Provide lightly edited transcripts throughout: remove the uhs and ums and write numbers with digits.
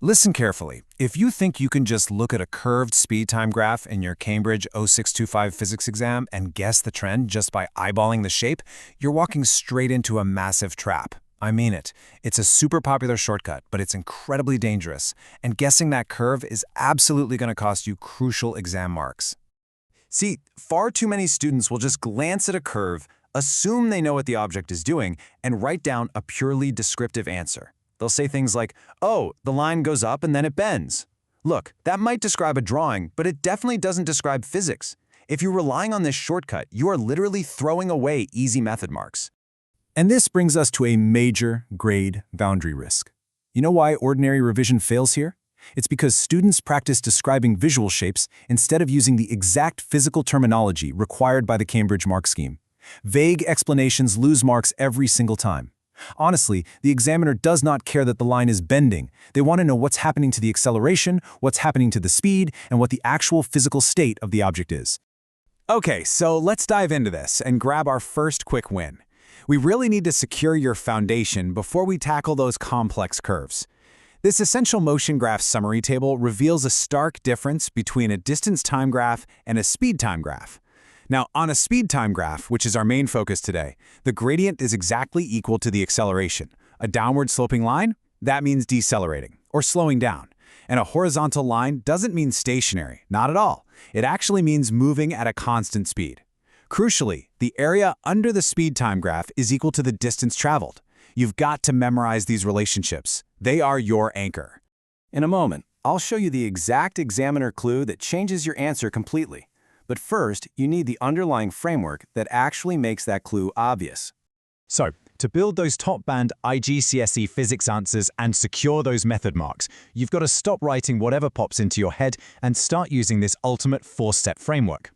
Listen carefully. If you think you can just look at a curved speed-time graph in your Cambridge 0625 physics exam and guess the trend just by eyeballing the shape, you're walking straight into a massive trap. I mean it. It's a super popular shortcut, but it's incredibly dangerous, and guessing that curve is absolutely going to cost you crucial exam marks. See, far too many students will just glance at a curve, assume they know what the object is doing, and write down a purely descriptive answer. They'll say things like, "Oh, the line goes up and then it bends." Look, that might describe a drawing, but it definitely doesn't describe physics. If you're relying on this shortcut, you are literally throwing away easy method marks. And this brings us to a major grade boundary risk. You know why ordinary revision fails here? It's because students practice describing visual shapes instead of using the exact physical terminology required by the Cambridge mark scheme. Vague explanations lose marks every single time. Honestly, the examiner does not care that the line is bending. They want to know what's happening to the acceleration, what's happening to the speed, and what the actual physical state of the object is. Okay, so let's dive into this and grab our first quick win. We really need to secure your foundation before we tackle those complex curves. This essential motion graph summary table reveals a stark difference between a distance time graph and a speed time graph. Now, on a speed time graph, which is our main focus today, the gradient is exactly equal to the acceleration. A downward sloping line, that means decelerating, or slowing down. And a horizontal line doesn't mean stationary, not at all. It actually means moving at a constant speed. Crucially, the area under the speed time graph is equal to the distance traveled. You've got to memorize these relationships. They are your anchor. In a moment, I'll show you the exact examiner clue that changes your answer completely. But first, you need the underlying framework that actually makes that clue obvious. So, to build those top-band IGCSE physics answers and secure those method marks, you've got to stop writing whatever pops into your head and start using this ultimate four-step framework.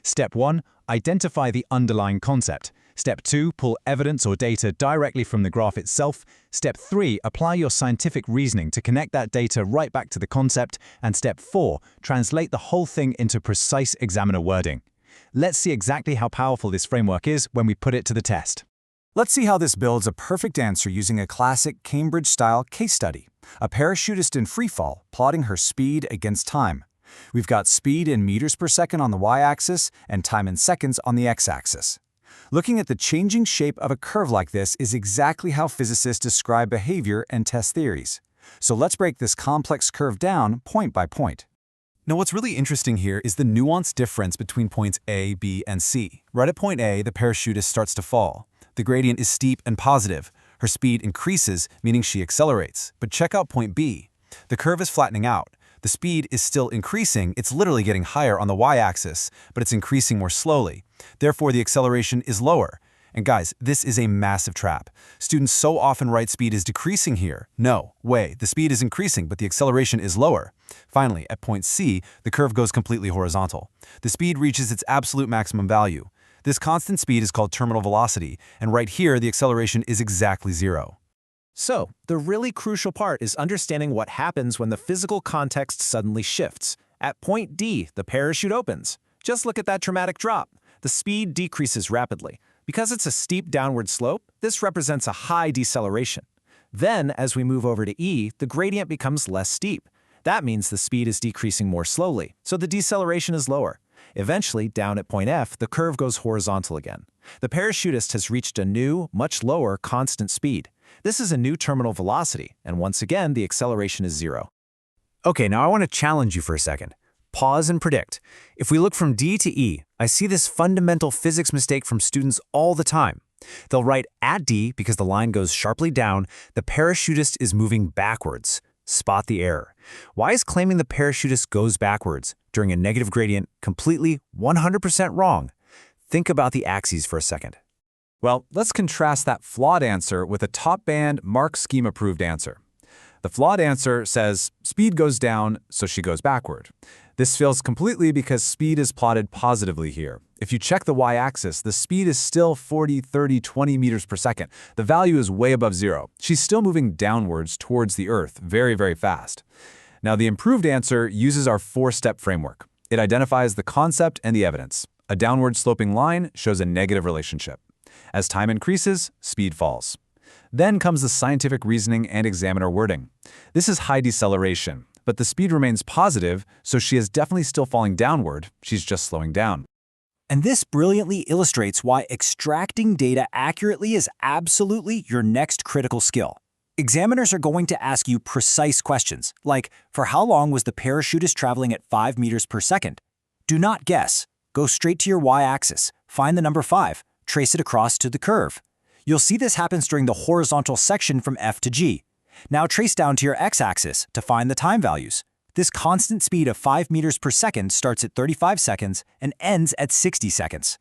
Step 1, identify the underlying concept. Step 2, pull evidence or data directly from the graph itself. Step 3, apply your scientific reasoning to connect that data right back to the concept. And Step 4, translate the whole thing into precise examiner wording. Let's see exactly how powerful this framework is when we put it to the test. Let's see how this builds a perfect answer using a classic Cambridge-style case study. A parachutist in freefall plotting her speed against time. We've got speed in meters per second on the y-axis and time in seconds on the x-axis. Looking at the changing shape of a curve like this is exactly how physicists describe behavior and test theories. So let's break this complex curve down point by point. Now what's really interesting here is the nuanced difference between points A, B, and C. Right at point A, the parachutist starts to fall. The gradient is steep and positive. Her speed increases, meaning she accelerates. But check out point B. The curve is flattening out. The speed is still increasing, it's literally getting higher on the y-axis, but it's increasing more slowly. Therefore, the acceleration is lower. And guys, this is a massive trap. Students so often write speed is decreasing here. No way, the speed is increasing, but the acceleration is lower. Finally, at point C, the curve goes completely horizontal. The speed reaches its absolute maximum value. This constant speed is called terminal velocity, and right here, the acceleration is exactly zero. So, the really crucial part is understanding what happens when the physical context suddenly shifts. At point D, the parachute opens. Just look at that dramatic drop. The speed decreases rapidly. Because it's a steep downward slope, this represents a high deceleration. Then, as we move over to E, the gradient becomes less steep. That means the speed is decreasing more slowly, so the deceleration is lower. Eventually, down at point F, the curve goes horizontal again. The parachutist has reached a new, much lower, constant speed. This is a new terminal velocity, and once again, the acceleration is zero. Okay, now I want to challenge you for a second. Pause and predict. If we look from D to E, I see this fundamental physics mistake from students all the time. They'll write at D because the line goes sharply down, the parachutist is moving backwards. Spot the error. Why is claiming the parachutist goes backwards during a negative gradient completely 100% wrong? Think about the axes for a second. Well, let's contrast that flawed answer with a top-band mark scheme-approved answer. The flawed answer says speed goes down, so she goes backward. This fails completely because speed is plotted positively here. If you check the y-axis, the speed is still 40, 30, 20 meters per second. The value is way above zero. She's still moving downwards towards the Earth very, very fast. Now, the improved answer uses our four-step framework. It identifies the concept and the evidence. A downward sloping line shows a negative relationship. As time increases, speed falls. Then comes the scientific reasoning and examiner wording. This is high deceleration, but the speed remains positive, so she is definitely still falling downward, she's just slowing down. And this brilliantly illustrates why extracting data accurately is absolutely your next critical skill. Examiners are going to ask you precise questions, like, for how long was the parachutist traveling at 5 meters per second? Do not guess. Go straight to your y-axis, find the number 5, trace it across to the curve. You'll see this happens during the horizontal section from F to G. Now trace down to your x-axis to find the time values. This constant speed of 5 meters per second starts at 35 seconds and ends at 60 seconds.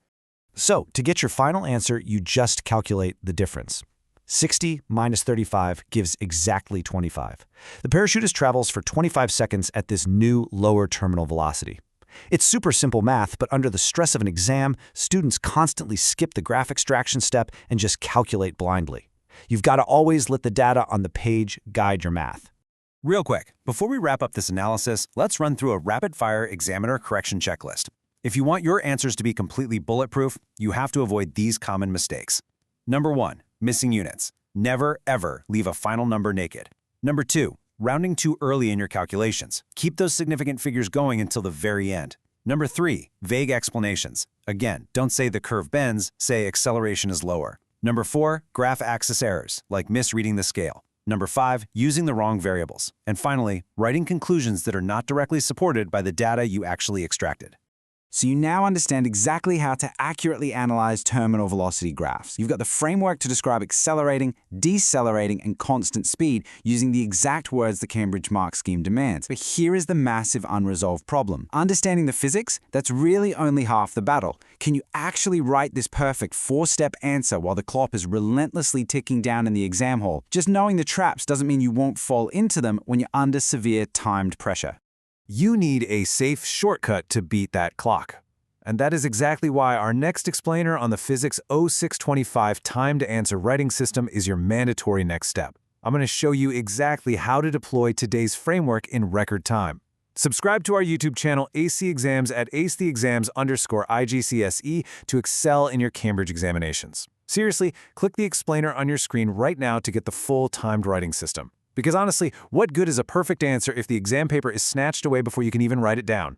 So, to get your final answer, you just calculate the difference. 60 minus 35 gives exactly 25. The parachutist travels for 25 seconds at this new lower terminal velocity. It's super simple math, but under the stress of an exam, students constantly skip the graph extraction step and just calculate blindly. You've got to always let the data on the page guide your math. Real quick, before we wrap up this analysis, let's run through a rapid-fire examiner correction checklist. If you want your answers to be completely bulletproof, you have to avoid these common mistakes. Number 1, missing units. Never, ever leave a final number naked. Number 2, rounding too early in your calculations. Keep those significant figures going until the very end. Number 3, vague explanations. Again, don't say the curve bends, say acceleration is lower. Number 4, graph axis errors, like misreading the scale. Number 5, using the wrong variables. And finally, writing conclusions that are not directly supported by the data you actually extracted. So you now understand exactly how to accurately analyze terminal velocity graphs. You've got the framework to describe accelerating, decelerating, and constant speed using the exact words the Cambridge mark scheme demands. But here is the massive unresolved problem. Understanding the physics, that's really only half the battle. Can you actually write this perfect 4-step answer while the clock is relentlessly ticking down in the exam hall? Just knowing the traps doesn't mean you won't fall into them when you're under severe timed pressure. You need a safe shortcut to beat that clock. And that is exactly why our next explainer on the Physics 0625 timed answer writing system is your mandatory next step. I'm going to show you exactly how to deploy today's framework in record time. Subscribe to our YouTube channel AC Exams at acetheexams_IGCSE to excel in your Cambridge examinations. Seriously, click the explainer on your screen right now to get the full timed writing system. Because honestly, what good is a perfect answer if the exam paper is snatched away before you can even write it down?